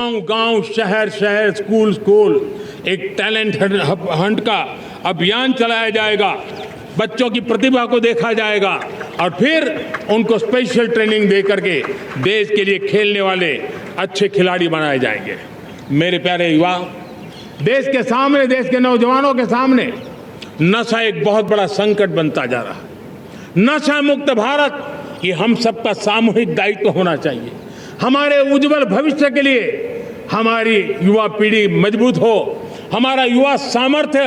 गांव-गांव, शहर-शहर, स्कूल-स्कूल एक talent Hunt का अभियान चलाया जाएगा। बच्चों की प्रतिभा को देखा जाएगा और फिर उनको स्पेशल ट्रेनिंग दे करके देश के लिए खेलने वाले अच्छे खिलाड़ी बनाए जाएंगे। मेरे प्यारे युवा, देश के सामने, देश के नौजवानों के सामने नशा एक बहुत बड़ा संकट बनता जा रहा है। नशा मुक्त भारत ये हम सबका सामूहिक दायित्व होना चाहिए। हमारे उज्जवल भविष्य के लिए हमारी युवा पीढ़ी मजबूत हो, हमारा युवा सामर्थ्य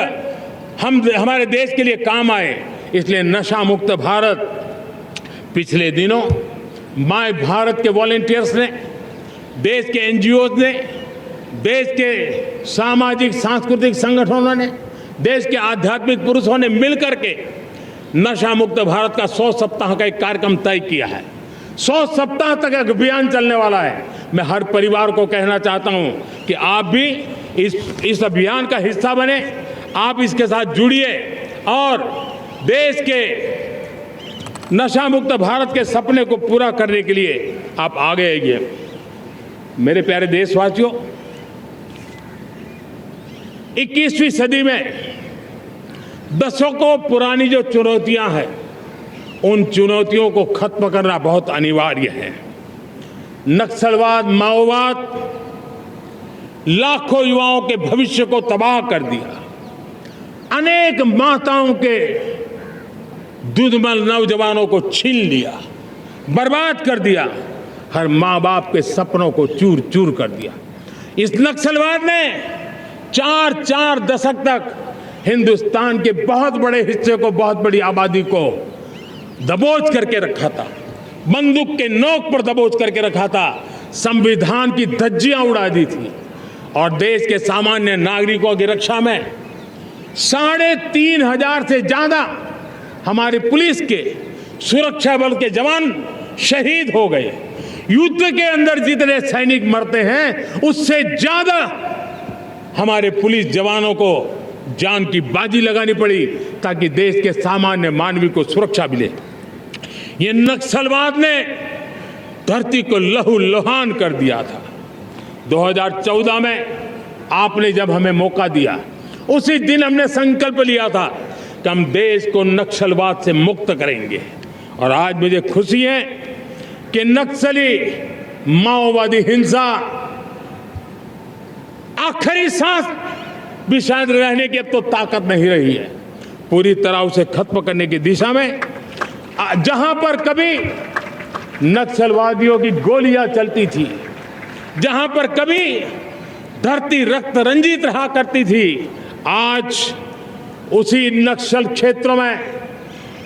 हमारे देश के लिए काम आए, इसलिए नशा मुक्त भारत। पिछले दिनों माय भारत के वॉलंटियर्स ने, देश के एनजीओज ने, देश के सामाजिक सांस्कृतिक संगठनों ने, देश के आध्यात्मिक पुरुषों ने मिलकर के नशा मुक्त भारत का 100 सप्ताह का एक कार्यक्रम तय किया है। 100 सप्ताह तक एक अभियान चलने वाला है। मैं हर परिवार को कहना चाहता हूं कि आप भी इस अभियान का हिस्सा बने, आप इसके साथ जुड़िए और देश के नशा मुक्त भारत के सपने को पूरा करने के लिए आप आगे आइए। मेरे प्यारे देशवासियों, 21वीं सदी में दशकों पुरानी जो चुनौतियां हैं, उन चुनौतियों को खत्म करना बहुत अनिवार्य है। नक्सलवाद, माओवाद लाखों युवाओं के भविष्य को तबाह कर दिया। अनेक माताओं के दुधमल नौजवानों को छीन लिया, बर्बाद कर दिया। हर मां बाप के सपनों को चूर चूर कर दिया। इस नक्सलवाद ने 4 दशक तक हिंदुस्तान के बहुत बड़े हिस्से को, बहुत बड़ी आबादी को दबोच करके रखा था, बंदूक के नोक पर दबोच करके रखा था, संविधान की धज्जियां उड़ा दी थी और देश के सामान्य नागरिकों की रक्षा में 3,500 से ज्यादा हमारे पुलिस के, सुरक्षा बल के जवान शहीद हो गए। युद्ध के अंदर जितने सैनिक मरते हैं, उससे ज्यादा हमारे पुलिस जवानों को जान की बाजी लगानी पड़ी ताकि देश के सामान्य मानवी को सुरक्षा मिले। ये नक्सलवाद ने धरती को लहूलुहान कर दिया था। 2014 में आपने जब हमें मौका दिया, उसी दिन हमने संकल्प लिया था कि हम देश को नक्सलवाद से मुक्त करेंगे। और आज मुझे खुशी है कि नक्सली माओवादी हिंसा आखिरी सांस भी शायद रहने की अब तो ताकत नहीं रही है। पूरी तरह उसे खत्म करने की दिशा में जहां पर कभी नक्सलवादियों की गोलियां चलती थी, जहां पर कभी धरती रक्त रंजित रहा करती थी, आज उसी नक्सल क्षेत्रों में,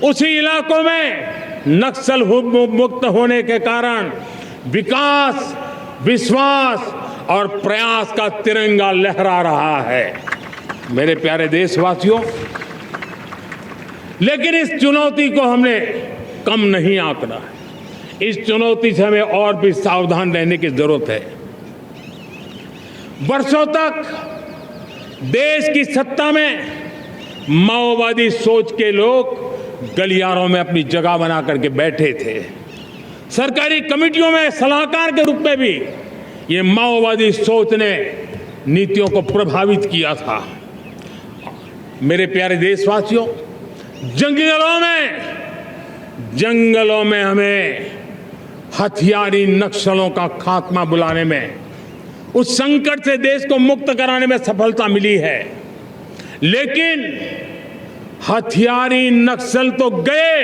उसी इलाकों में नक्सल मुक्त होने के कारण विकास, विश्वास और प्रयास का तिरंगा लहरा रहा है। मेरे प्यारे देशवासियों, लेकिन इस चुनौती को हमने कम नहीं आंकना है। इस चुनौती से हमें और भी सावधान रहने की जरूरत है। वर्षों तक देश की सत्ता में माओवादी सोच के लोग गलियारों में अपनी जगह बना करके बैठे थे। सरकारी कमेटियों में सलाहकार के रूप में भी ये माओवादी सोच ने नीतियों को प्रभावित किया था। मेरे प्यारे देशवासियों, जंगलों में हमें हथियारी नक्सलों का खात्मा बुलाने में, उस संकट से देश को मुक्त कराने में सफलता मिली है। लेकिन हथियारी नक्सल तो गए,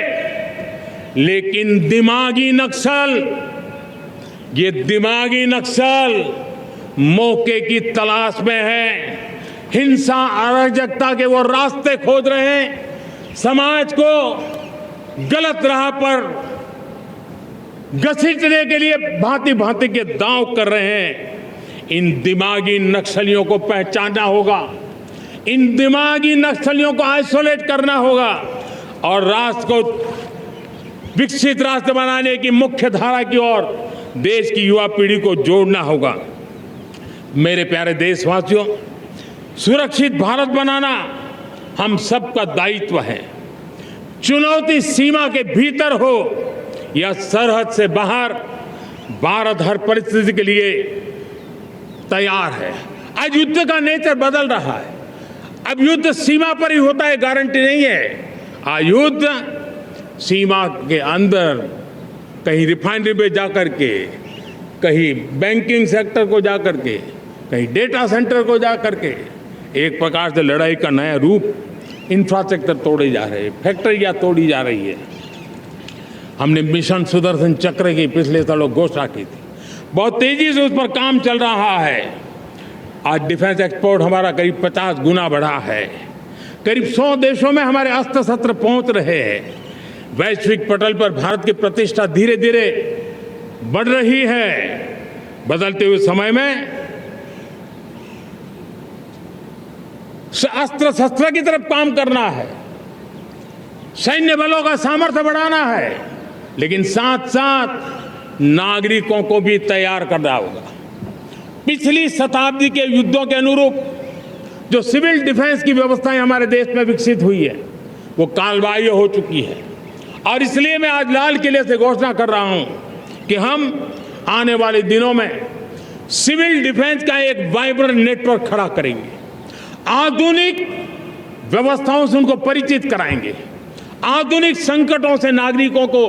लेकिन दिमागी नक्सल, ये दिमागी नक्सल मौके की तलाश में है। हिंसा, अराजकता के वो रास्ते खोज रहे हैं, समाज को गलत राह पर घसीटने के लिए भांति भांति के दांव कर रहे हैं। इन दिमागी नक्सलियों को पहचानना होगा, इन दिमागी नक्सलियों को आइसोलेट करना होगा और राष्ट्र को विकसित राष्ट्र बनाने की मुख्य धारा की ओर देश की युवा पीढ़ी को जोड़ना होगा। मेरे प्यारे देशवासियों, सुरक्षित भारत बनाना हम सबका दायित्व है। चुनौती सीमा के भीतर हो या सरहद से बाहर, भारत हर परिस्थिति के लिए तैयार है। आज युद्ध का नेचर बदल रहा है। अब युद्ध सीमा पर ही होता है, गारंटी नहीं है। आज युद्ध सीमा के अंदर कहीं रिफाइनरी पे जाकर के, कहीं बैंकिंग सेक्टर को जाकर के, कहीं डेटा सेंटर को जाकर के, एक प्रकार से लड़ाई का नया रूप, इंफ्रास्ट्रक्चर तोड़े जा रहे हैं, फैक्ट्रियां तोड़ी जा रही है। हमने मिशन सुदर्शन चक्र की पिछले सालों घोषणा की थी, बहुत तेजी से उस पर काम चल रहा है। आज डिफेंस एक्सपोर्ट हमारा करीब 50 गुना बढ़ा है। करीब 100 देशों में हमारे अस्त्र शस्त्र पहुंच रहे हैं। वैश्विक पटल पर भारत की प्रतिष्ठा धीरे धीरे बढ़ रही है। बदलते हुए समय में अस्त्र शस्त्र की तरफ काम करना है, सैन्य बलों का सामर्थ्य बढ़ाना है, लेकिन साथ साथ नागरिकों को भी तैयार करना होगा। पिछली शताब्दी के युद्धों के अनुरूप जो सिविल डिफेंस की व्यवस्थाएं हमारे देश में विकसित हुई है, वो कालबाह्य हो चुकी है। और इसलिए मैं आज लाल किले से घोषणा कर रहा हूं कि हम आने वाले दिनों में सिविल डिफेंस का एक वाइब्रेंट नेटवर्क खड़ा करेंगे। आधुनिक व्यवस्थाओं से उनको परिचित कराएंगे। आधुनिक संकटों से नागरिकों को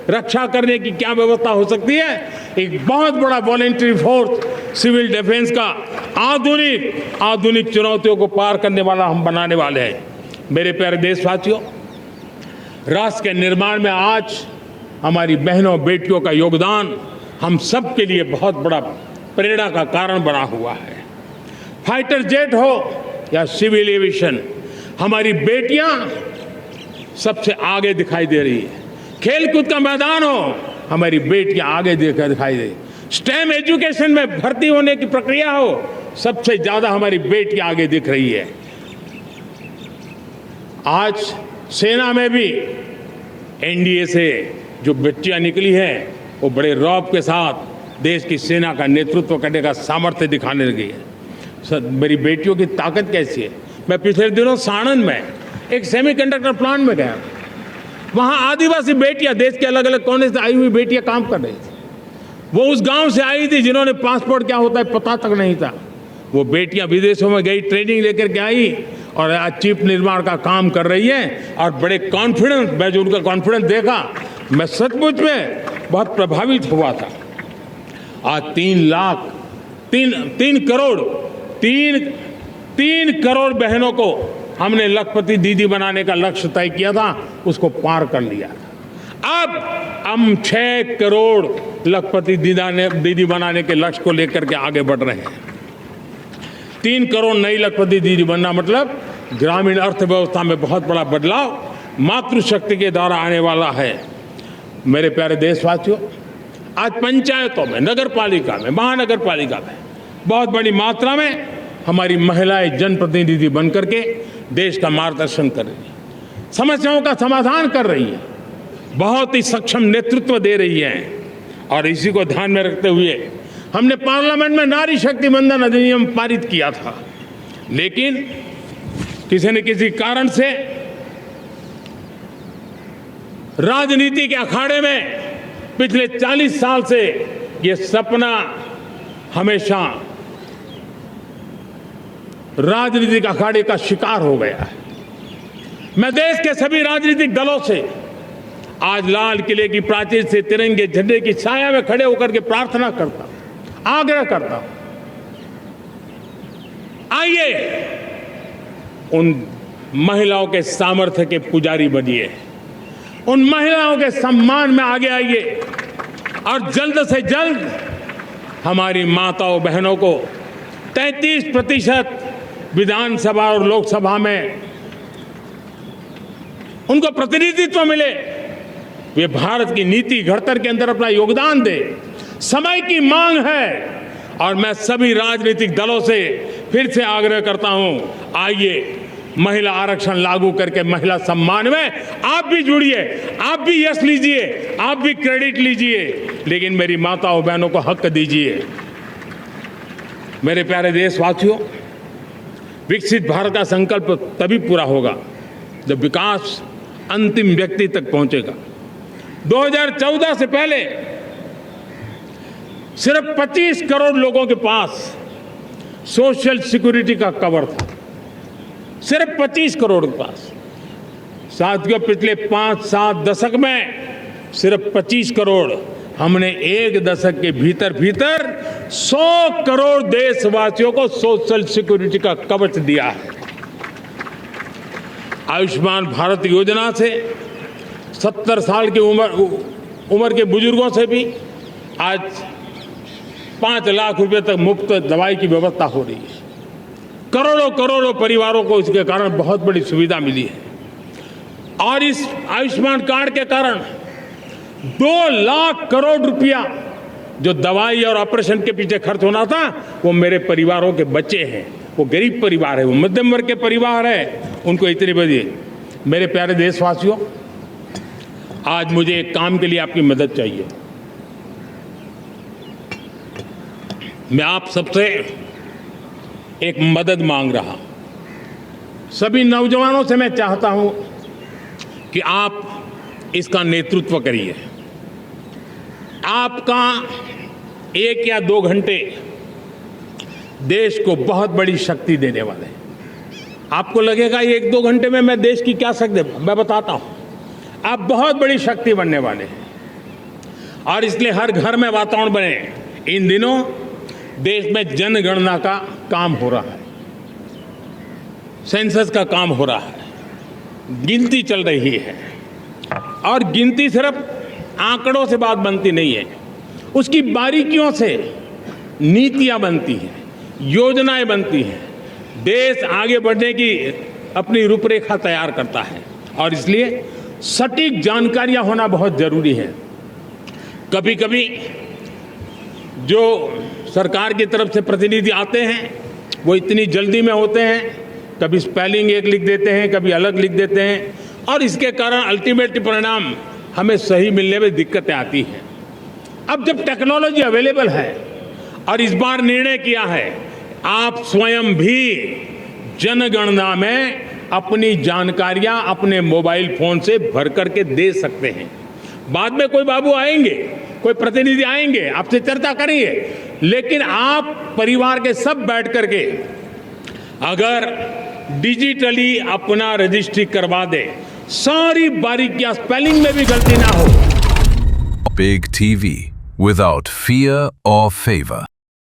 रक्षा करने की क्या व्यवस्था हो सकती है, एक बहुत बड़ा वॉलेंटरी फोर्स सिविल डिफेंस का आधुनिक चुनौतियों को पार करने वाला हम बनाने वाले हैं। मेरे प्यारे देशवासियों, राष्ट्र के निर्माण में आज हमारी बहनों बेटियों का योगदान हम सब के लिए बहुत बड़ा प्रेरणा का कारण बना हुआ है। फाइटर जेट हो या सिविल एविएशन, हमारी बेटियां सबसे आगे दिखाई दे रही है। खेलकूद का मैदान हो, हमारी बेटियां आगे दिखाई दे। स्टेम एजुकेशन में भर्ती होने की प्रक्रिया हो, सबसे ज्यादा हमारी बेटियां आगे दिख रही है। आज सेना में भी एनडीए से जो बच्चियां निकली हैं, वो बड़े रौब के साथ देश की सेना का नेतृत्व करने का सामर्थ्य दिखाने लगी है। मेरी बेटियों की ताकत कैसी है। मैं पिछले दिनों साणंद में एक सेमीकंडक्टर प्लांट में गया। वहां आदिवासी बेटियां, देश के अलग अलग कोने से आई हुई बेटियां काम कर रही थी। वो उस गांव से आई थी जिन्होंने पासपोर्ट क्या होता है पता तक नहीं था। वो बेटियां विदेशों में गई, ट्रेनिंग लेकर के आई और आज चिप निर्माण का काम कर रही है। और बड़े कॉन्फिडेंस, मैं जो उनका कॉन्फिडेंस देखा, मैं सचमुच में बहुत प्रभावित हुआ था। आज 3 करोड़ बहनों को हमने लखपति दीदी बनाने का लक्ष्य तय किया था, उसको पार कर लिया। अब हम 6 करोड़ लखपति दीदी बनाने के लक्ष्य को लेकर के आगे बढ़ रहे हैं। 3 करोड़ नई लखपति दीदी बनना मतलब ग्रामीण अर्थव्यवस्था में बहुत बड़ा बदलाव मातृशक्ति के द्वारा आने वाला है। मेरे प्यारे देशवासियों, आज पंचायतों में, नगर पालिका में, महानगर पालिका में बहुत बड़ी मात्रा में हमारी महिलाएं जनप्रतिनिधि बनकर के देश का मार्गदर्शन कर रही है, समस्याओं का समाधान कर रही है, बहुत ही सक्षम नेतृत्व दे रही है। और इसी को ध्यान में रखते हुए हमने पार्लियामेंट में नारी शक्ति वंदन अधिनियम पारित किया था, लेकिन किसी न किसी कारण से राजनीति के अखाड़े में पिछले 40 साल से ये सपना हमेशा राजनीतिक अखाड़े का शिकार हो गया है। मैं देश के सभी राजनीतिक दलों से आज लाल किले की प्राचीर से तिरंगे झंडे की छाया में खड़े होकर के प्रार्थना करता हूं, आग्रह करता हूं, आइए उन महिलाओं के सामर्थ्य के पुजारी बनिए, उन महिलाओं के सम्मान में आगे आइए और जल्द से जल्द हमारी माताओं बहनों को 33% विधानसभा और लोकसभा में उनको प्रतिनिधित्व मिले। वे भारत की नीति घड़तर के अंदर अपना योगदान दे। समय की मांग है और मैं सभी राजनीतिक दलों से फिर से आग्रह करता हूं, आइए महिला आरक्षण लागू करके महिला सम्मान में आप भी जुड़िए, आप भी यश लीजिए, आप भी क्रेडिट लीजिए, लेकिन मेरी माताओं बहनों को हक दीजिए। मेरे प्यारे देशवासियों, विकसित भारत का संकल्प तभी पूरा होगा जब विकास अंतिम व्यक्ति तक पहुंचेगा। 2014 से पहले सिर्फ 25 करोड़ लोगों के पास सोशल सिक्योरिटी का कवर था, सिर्फ 25 करोड़ के पास। साथियों, पिछले 5-7 दशक में सिर्फ 25 करोड़, हमने एक दशक के भीतर भीतर 100 करोड़ देशवासियों को सोशल सिक्योरिटी का कवच दिया है। आयुष्मान भारत योजना से 70 साल की उम्र के बुजुर्गों से भी आज 5 लाख रुपए तक मुफ्त दवाई की व्यवस्था हो रही है। करोड़ों करोड़ों परिवारों को इसके कारण बहुत बड़ी सुविधा मिली है। और इस आयुष्मान कार्ड के कारण 2 लाख करोड़ रुपया जो दवाई और ऑपरेशन के पीछे खर्च होना था, वो मेरे परिवारों के बच्चे हैं। वो गरीब परिवार है, वो मध्यम वर्ग के परिवार है, उनको इतनी बड़ी। मेरे प्यारे देशवासियों, आज मुझे एक काम के लिए आपकी मदद चाहिए। मैं आप सबसे एक मदद मांग रहा हूं। सभी नौजवानों से मैं चाहता हूं कि आप इसका नेतृत्व करिए। आपका 1 या 2 घंटे देश को बहुत बड़ी शक्ति देने वाले हैं। आपको लगेगा 1-2 घंटे में मैं देश की क्या शक्ति, मैं बताता हूं, आप बहुत बड़ी शक्ति बनने वाले हैं। और इसलिए हर घर में वातावरण बने। इन दिनों देश में जनगणना का काम हो रहा है, सेंसस का काम हो रहा है, गिनती चल रही है। और गिनती सिर्फ आंकड़ों से बात बनती नहीं है, उसकी बारीकियों से नीतियां बनती हैं, योजनाएं बनती हैं, देश आगे बढ़ने की अपनी रूपरेखा तैयार करता है। और इसलिए सटीक जानकारियां होना बहुत जरूरी है। कभी कभी जो सरकार की तरफ से प्रतिनिधि आते हैं वो इतनी जल्दी में होते हैं, कभी स्पेलिंग एक लिख देते हैं, कभी अलग लिख देते हैं, और इसके कारण अल्टीमेट परिणाम हमें सही मिलने में दिक्कतें आती हैं। अब जब टेक्नोलॉजी अवेलेबल है और इस बार निर्णय किया है, आप स्वयं भी जनगणना में अपनी जानकारियां अपने मोबाइल फोन से भर करके दे सकते हैं। बाद में कोई बाबू आएंगे, कोई प्रतिनिधि आएंगे, आपसे चर्चा करेंगे, लेकिन आप परिवार के सब बैठ करके अगर डिजिटली अपना रजिस्ट्री करवा दे, सारी बारीकियां, स्पेलिंग में भी गलती ना हो। Big TV, without fear or favor.